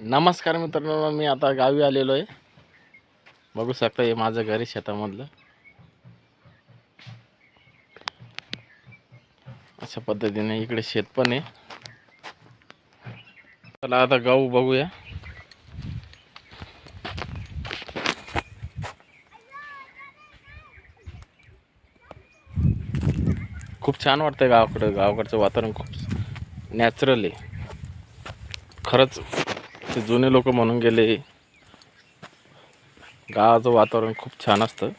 नमस्कार मित्रांनो, मी आता गावी आलेलो आहे. बघू शकता हे माझं घर आहे शेतामधलं. अशा पद्धतीने इकडे शेत पण आहे. चला आता गहू बघूया. खूप छान वाटतंय गावाकडं. गावाकडचं वातावरण खूप नॅचरल आहे. खरंच ते जुने लोक म्हणून गेले, गावाचं वातावरण खूप छान असतं.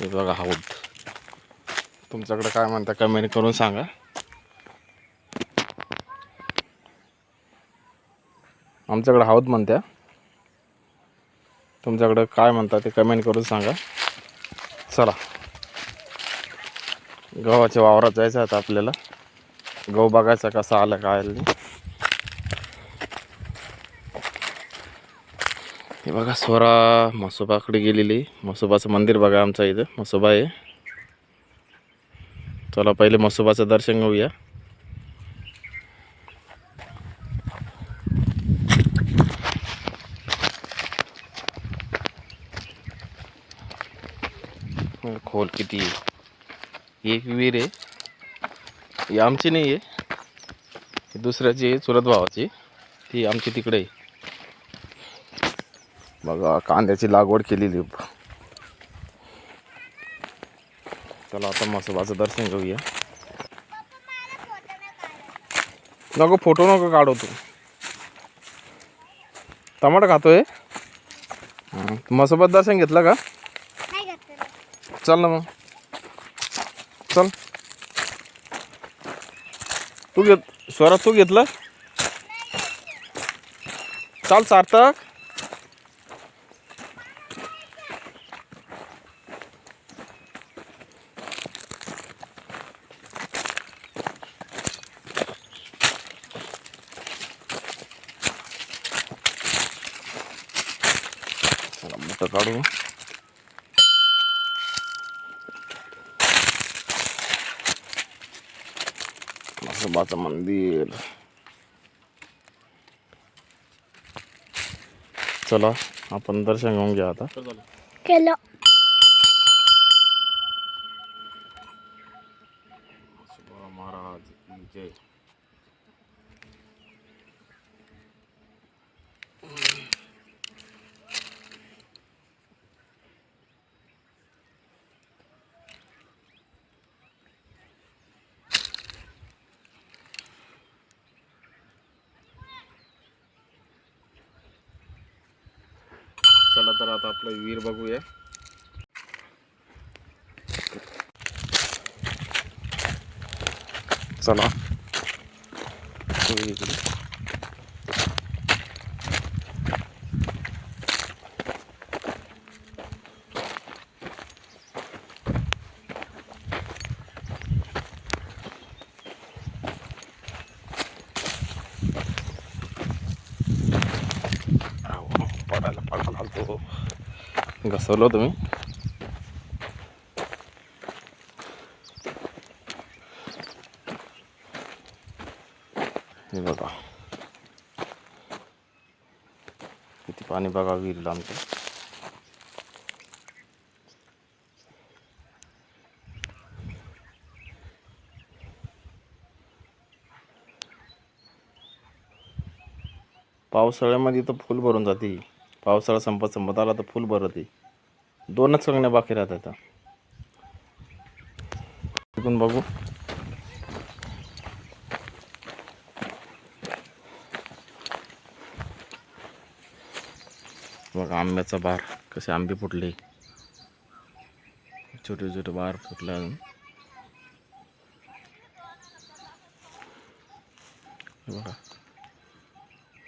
हे बघा हौद. तुमच्याकडे काय म्हणता कमेंट करून सांगा. आमच्याकडे हौद म्हणत्या. तुमच्याकडे काय म्हणता ते कमेंट करून सांगा. चला गव्हाच्या वावरात जायचं आता आपल्याला. गहू बघायचा कसा आला काय आला. हे बघा स्वरा म्हसोबाकडे गेलेली. म्हसोबाचं मंदिर बघा आमच्या इथं म्हसोबा आहे. चला पहिले म्हसोबाचं दर्शन घेऊया. खोल किती आहे. एक विहीर आहे. ही आमची नाही आहे, ही दुसऱ्याची आहे, चुलत भावाची. ती आमची तिकडे आहे. बघा कांद्याची लागवड केलेली. चला आता म्हसोबाचं दर्शन घेऊया. नको फोटो नको काढू तू. टमाटर खातोय. म्हसोबाचं दर्शन घेतलं का? चल ना मग चल. तू स्वरा तू घेतलं? चाल सार्थक. चला मोठं काढू. म्हसोबाचं मंदिर. चला आपण दर्शन घेऊन घ्या आता. केलं. म्हसोबा महाराज की जय. चला तर आता आपलं विहीर बघूया. चला पडायला पडायला आलतो. घसरलो तुम्ही. हे बघा किती पाणी बघा विहिरीला आमचं. पावसाळ्यामध्ये तर फुल भरून जाते. पावसाळा संपत संपत आला तर फुल भरते. 2च कंगण्या बाकी राहतात. तिथून बघू. बघा आंब्याचा बार कसे आंबे फुटले. छोटे छोटे बार फुटले अजून. बघा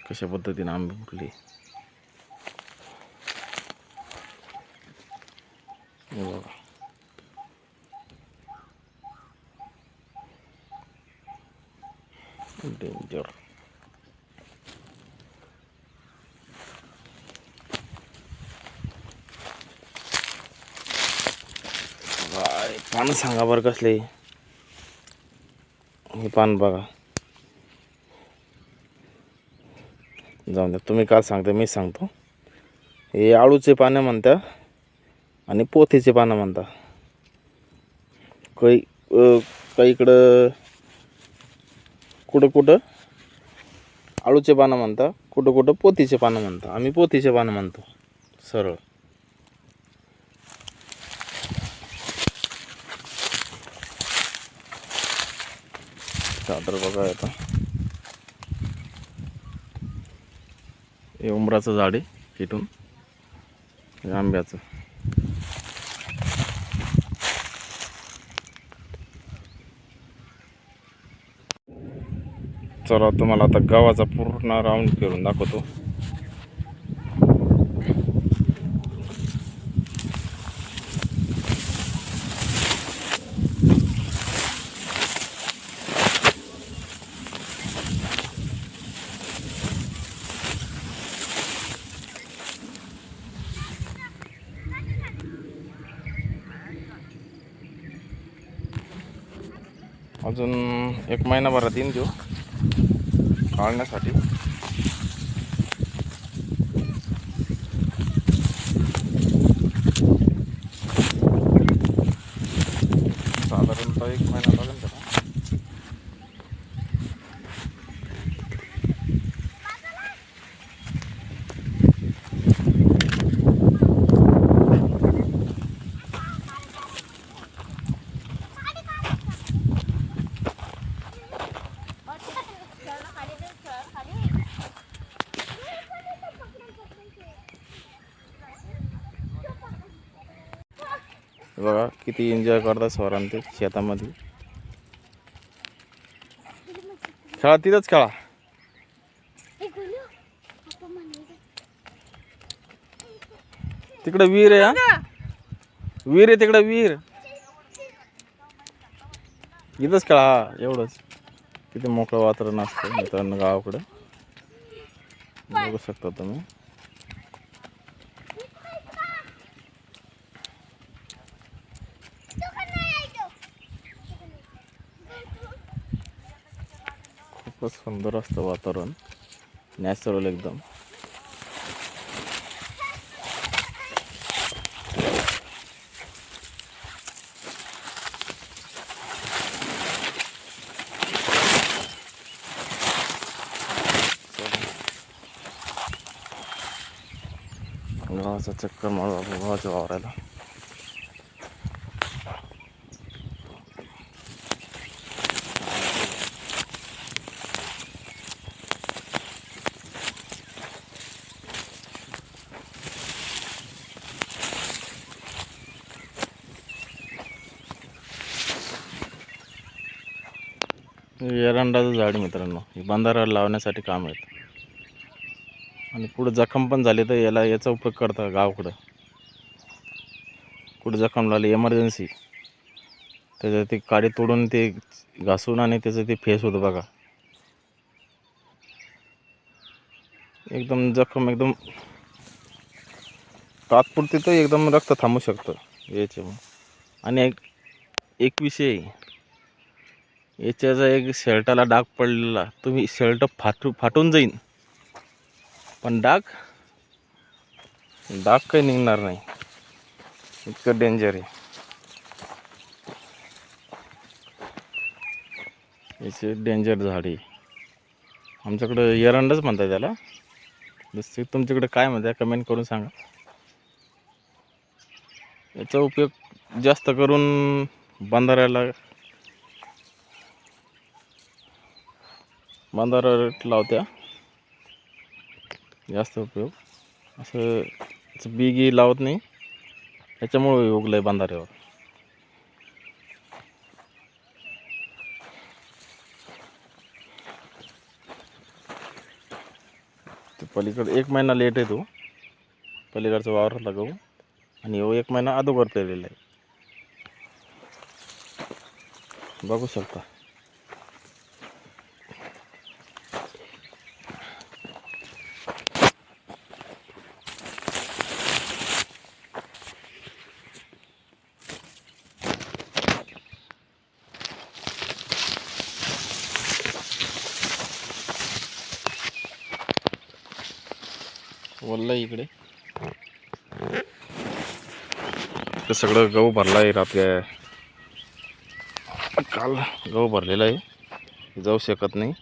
कशा पद्धतीने आंबे फुटले. बघा डेंजर. पान सांगा बरं कसले. हे पान बघा जाऊन द्या, तुम्ही काय सांगता मी सांगतो. हे आळूचे पानं म्हणता आणि पोथीचे पानं म्हणता. काही इकडं कुठं आळूचे पानं म्हणता, कुठं पोथीचे पानं म्हणता. आम्ही पोथीचे पानं म्हणतो सरळ. चादर बघा आता. हे उंबराचं झाड आहे इथून, हे आंब्याचं. चला तुम्हाला आता गावाचा पूर्ण राऊंड फिरून दाखवतो. अजून 1 महिनाभरात येईन जो काढण्यासाठी. साधारणतः 1 महिना लागेल त्याला. बघा किती एन्जॉय करतात स्वरान ते शेतामध्ये. खेळा, तिथंच खेळा. तिकडे विहीर आहे. हा, विहीर आहे तिकडे, विहीर. इथंच खेळा. हा एवढंच. किती मोकळं वातावरण असतं मित्रांनो गावाकडं, बघू शकता तुम्ही. खूपच सुंदर असतं वातावरण, नॅचरल एकदम. गावाचा चक्कर मारू आपण गावाच्या वावरायला. एरंडाचं झाड मित्रांनो, हे बंधाऱ्याला लावण्यासाठी काम येतं. आणि पुढे जखम पण झाली तर याचा उपयोग करतात गावाकडं. कुठं जखम लागली एमर्जन्सी, त्याचं ते काडी तोडून ते घासून आणि त्याचं ते फेस होतं बघा. एकदम जखम एकदम तात्पुरती तर एकदम रक्त थांबू शकतं याच्यामुळे. आणि एक विषय, याच्याचा एक शर्टाला डाग पडलेला, तुम्ही शर्ट फाटून जाईन पण डाग काही निघणार नाही, इतकं डेंजर आहे. याचे डेंजर झाड आहे. आमच्याकडं एरंडच म्हणतात त्याला. जसं तुमच्याकडे काय म्हणतात कमेंट करून सांगा. याचा उपयोग जास्त करून बंधाऱ्याला लावत्या जास्त उपयोग. असं बीगी लावत नाही, त्याच्यामुळे उगलंय बंधाऱ्यावर. ते पलीकडे 1 महिना लेट आहे तो, पलीकडचा वावर लागू. आणि 1 महिना अगोदर पेरलेला आहे, बघू शकता. वल्ल इकडे ते सगळं गहू भरला आहे. रात्री काल गहू भरलेला आहे, जाऊ शकत नाही.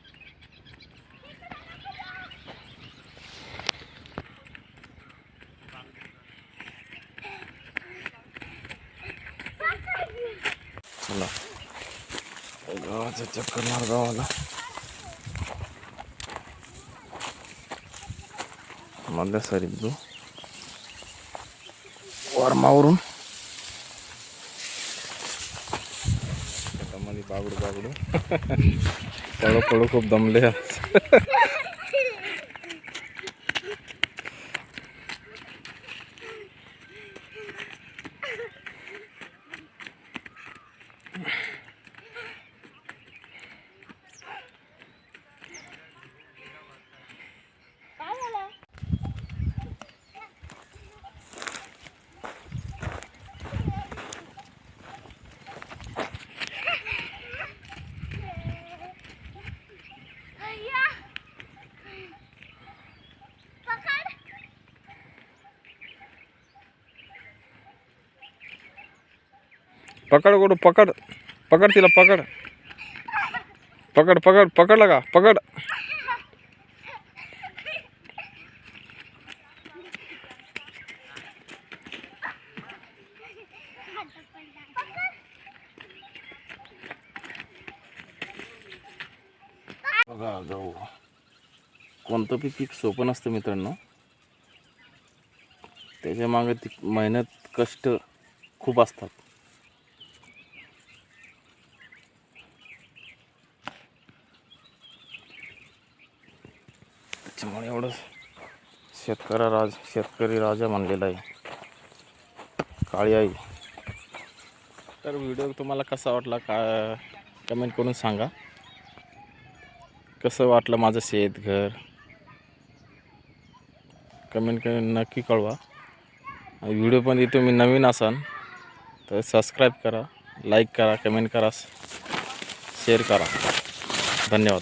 चला गावाचं चक्कर मार गावाला. मधल्या सारीत जो वारमावरून शेतामध्ये बागडू पळू पळू खूप दमले आज. पकड गोडू, पकड पकड तिला, पकड पकड पकड पकडला का, पकड. बघा गहू, कोणतं पीक सोपं नसतं मित्रांनो. त्याच्या मागे ती मेहनत कष्ट खूप असतात. त्याच्यामुळे एवढं शेतकरी राजा म्हणलेला आहे काळी आई. तर व्हिडिओ तुम्हाला कसा वाटला काय कमेंट करून सांगा. कसं वाटलं माझं शेत घर, कमेंट करून नक्की कळवा. व्हिडिओ पण तुम्ही नवीन असाल तर सबस्क्राईब करा, लाईक करा, कमेंट करा, शेअर करा. धन्यवाद.